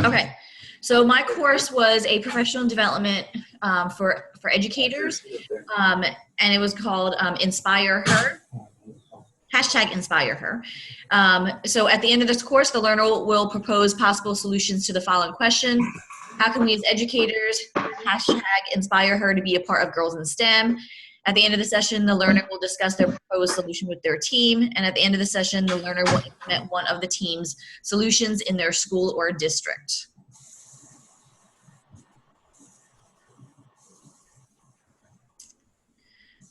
Okay, so my course was a professional development for educators, and it was called Inspire Her. Hashtag Inspire Her. So at the end of this course, the learner will propose possible solutions to the following question. How can we as educators hashtag inspire her to be a part of Girls in STEM? At the end of the session, the learner will discuss their proposed solution with their team. And at the end of the session, the learner will implement one of the team's solutions in their school or district.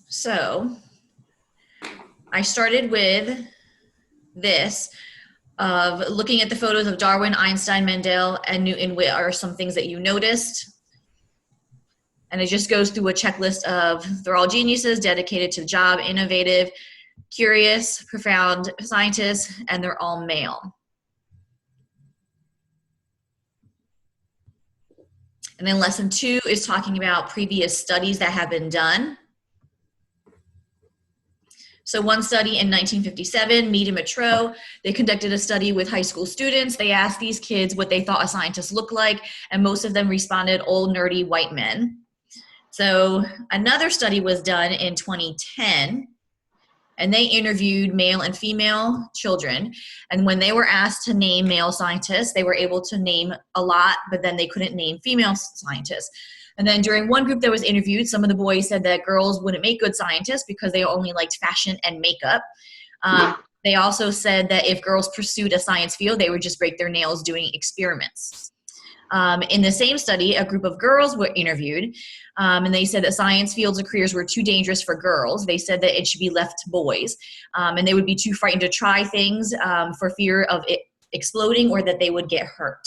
So I started with this of looking at the photos of Darwin, Einstein, Mendel, and Newton. What are some things that you noticed? And it just goes through a checklist of they're all geniuses, dedicated to the job, innovative, curious, profound scientists, and they're all male. And then lesson 2 is talking about previous studies that have been done. So one study in 1957, Mead and Metro, they conducted a study with high school students. They asked these kids what they thought a scientist looked like, and most of them responded, old, nerdy, white men. So another study was done in 2010, and they interviewed male and female children. And when they were asked to name male scientists, they were able to name a lot, but then they couldn't name female scientists. And then during one group that was interviewed, some of the boys said that girls wouldn't make good scientists because they only liked fashion and makeup. They also said that if girls pursued a science field, they would just break their nails doing experiments. In the same study, a group of girls were interviewed, and they said that science fields or careers were too dangerous for girls. They said that it should be left to boys, and they would be too frightened to try things for fear of it exploding or that they would get hurt.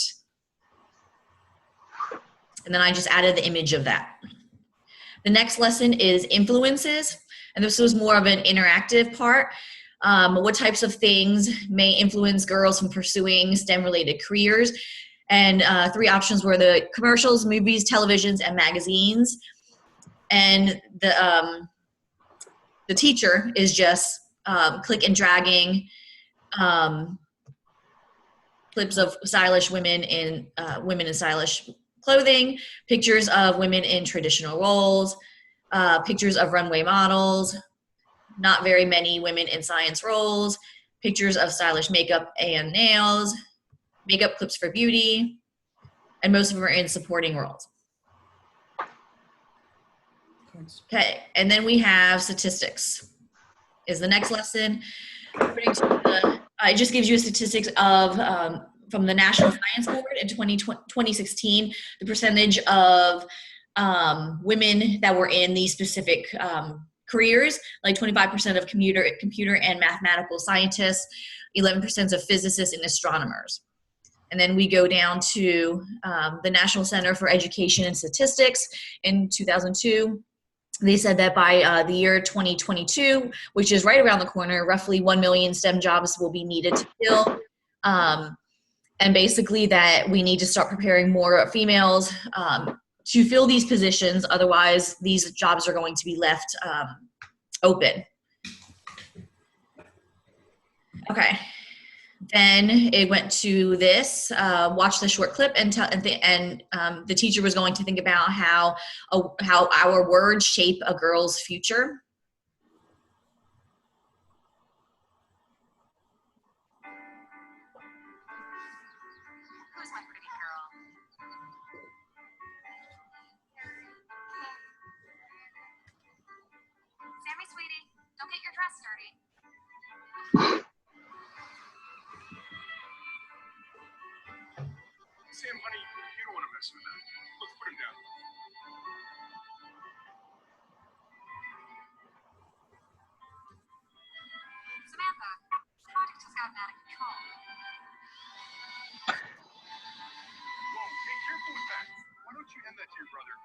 And then I just added the image of that. The next lesson is influences, and this was more of an interactive part. What types of things may influence girls from pursuing STEM-related careers? And 3 options were the commercials, movies, televisions, and magazines. And the teacher is just click and dragging clips of stylish women in stylish clothing, pictures of women in traditional roles, pictures of runway models, not very many women in science roles, pictures of stylish makeup and nails, makeup clips for beauty, and most of them are in supporting roles. Okay, and then we have statistics is the next lesson. It just gives you statistics of from the National Science Board in 2016, the percentage of women that were in these specific careers, like 25% of computer and mathematical scientists, 11% of physicists and astronomers. And then we go down to the National Center for Education and Statistics in 2002. They said that by the year 2022, which is right around the corner, roughly 1 million STEM jobs will be needed to fill. And basically that we need to start preparing more females to fill these positions. Otherwise, these jobs are going to be left open. Okay. Then it went to this, watch the short clip, and the teacher was going to think about how our words shape a girl's future. Who's my pretty girl? Sammy, sweetie, don't get your dress dirty. Sam, honey, you don't want to mess with that. Let's put him down. Samantha, the project has gotten out of control. Whoa, be careful with that. Why don't you hand that to your brother?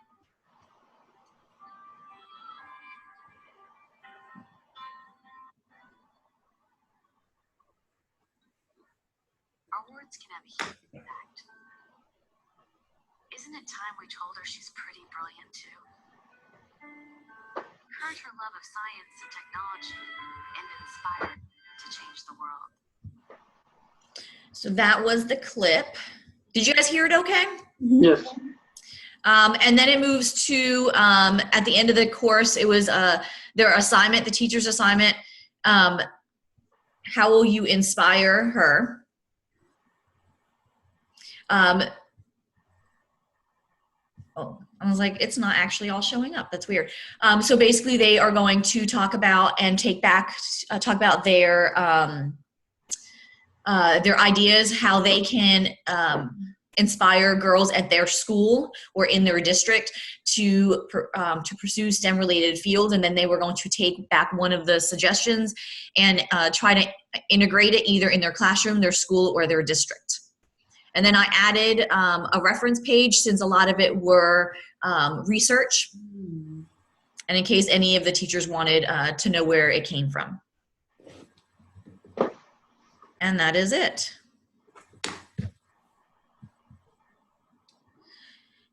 Our words can have a huge impact. Isn't it time we told her she's pretty brilliant too? Encourage her love of science and technology and inspire her to change the world. So that was the clip. Did you guys hear it okay? Yes. And then it moves to, at the end of the course, it was their assignment, the teacher's assignment. How will you inspire her? Oh, I was like, it's not actually all showing up. That's weird. So basically they are going to talk about and talk about their ideas, how they can inspire girls at their school or in their district to pursue STEM related fields. And then they were going to take back one of the suggestions and try to integrate it either in their classroom, their school, or their district. And then I added a reference page since a lot of it were research. And in case any of the teachers wanted to know where it came from. And that is it.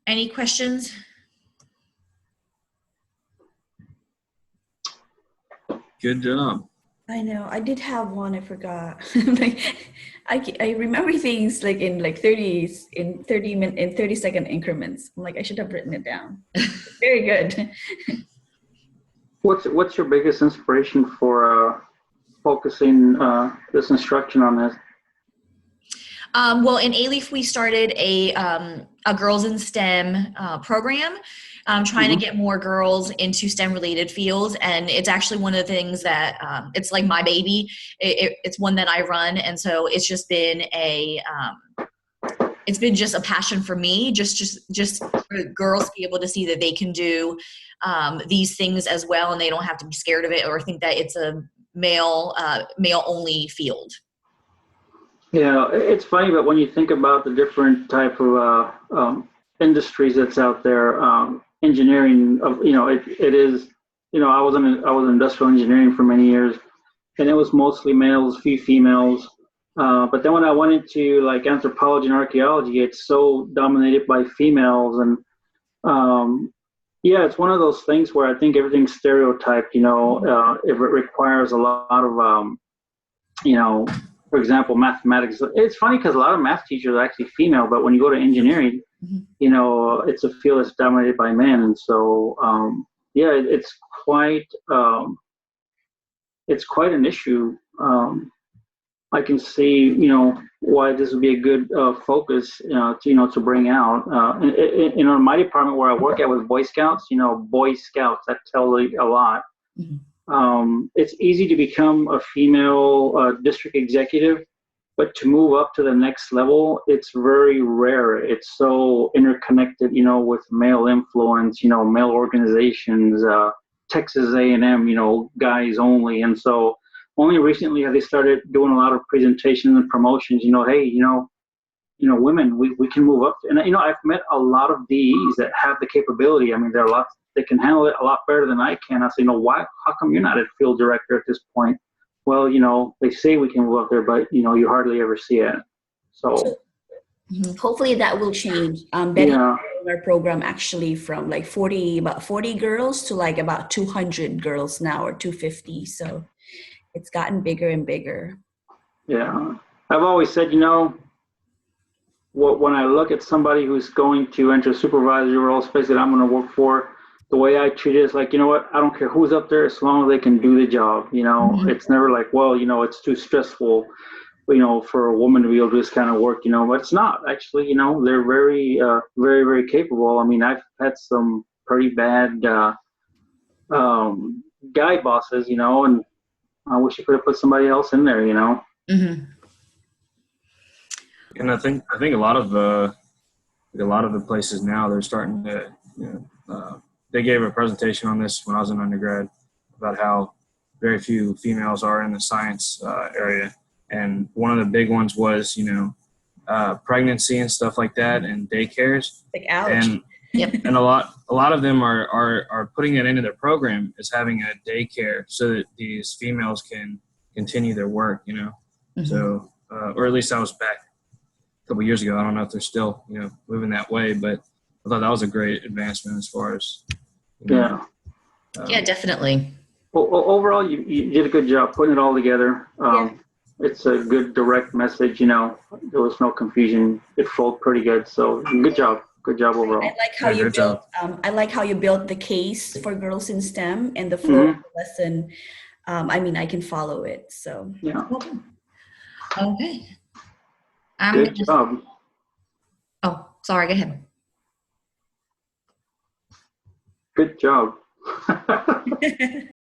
Any questions? Good job. I know. I did have one. I forgot. I remember things like in 30-second increments. I'm like, I should have written it down. Very good. What's your biggest inspiration for focusing this instruction on this? Well, in ALEAF, we started a Girls in STEM program, trying to get more girls into STEM-related fields. And it's actually one of the things that it's like my baby. It's one that I run, and so it's just been it's been just a passion for me, just for girls to be able to see that they can do these things as well, and they don't have to be scared of it or think that it's a male only field. Yeah, it's funny, but when you think about the different type of industries that's out there, engineering, it is, I was in industrial engineering for many years, and it was mostly males, few females. But then when I went into like anthropology and archaeology, it's so dominated by females, and yeah, it's one of those things where I think everything's stereotyped. If it requires a lot of for example, mathematics. It's funny because a lot of math teachers are actually female, but when you go to engineering, it's a field that's dominated by men. And so, yeah, it's quite an issue. I can see, why this would be a good focus, to bring out. In my department where I work at with Boy Scouts, Boy Scouts, that tells a lot. Mm-hmm. It's easy to become a female district executive, but to move up to the next level, it's very rare. It's so interconnected, with male influence, male organizations, Texas A&M, guys only. And so only recently have they started doing a lot of presentations and promotions, hey, women, we can move up. And, I've met a lot of DEs that have the capability. I mean, there are lots, they can handle it a lot better than I can. I say, why, how come you're not a field director at this point? Well, they say we can move up there, but, you hardly ever see it. So hopefully that will change. Betty, our program actually from like about 40 girls to like about 200 girls now, or 250. So it's gotten bigger and bigger. Yeah. I've always said, when I look at somebody who's going to enter a supervisory role, space that I'm going to work for, the way I treat it is like, I don't care who's up there as long as they can do the job. It's never like, well, it's too stressful, for a woman to be able to do this kind of work, but it's not actually, they're very, very, very capable. I mean, I've had some pretty bad guy bosses, and I wish I could have put somebody else in there, Mm-hmm. And I think a lot of the places now, they're starting to, they gave a presentation on this when I was in undergrad about how very few females are in the science area. And one of the big ones was, pregnancy and stuff like that, and daycares. Like, ouch. And and a lot of them are putting it into their program as having a daycare so that these females can continue their work, Mm-hmm. So, or at least that was back a couple of years ago. I don't know if they're still, moving that way, but I thought that was a great advancement as far as, yeah, definitely. Well, overall, you did a good job putting it all together. it's a good direct message. You know, there was no confusion. It flowed pretty good. So good job. Good job overall. I like how Yeah, you great built. job. I like how you built the case for girls in STEM and the flow of the lesson. I mean, I can follow it. So Yeah. Okay. I'm Good gonna- job. Oh, sorry. Go ahead. Good job.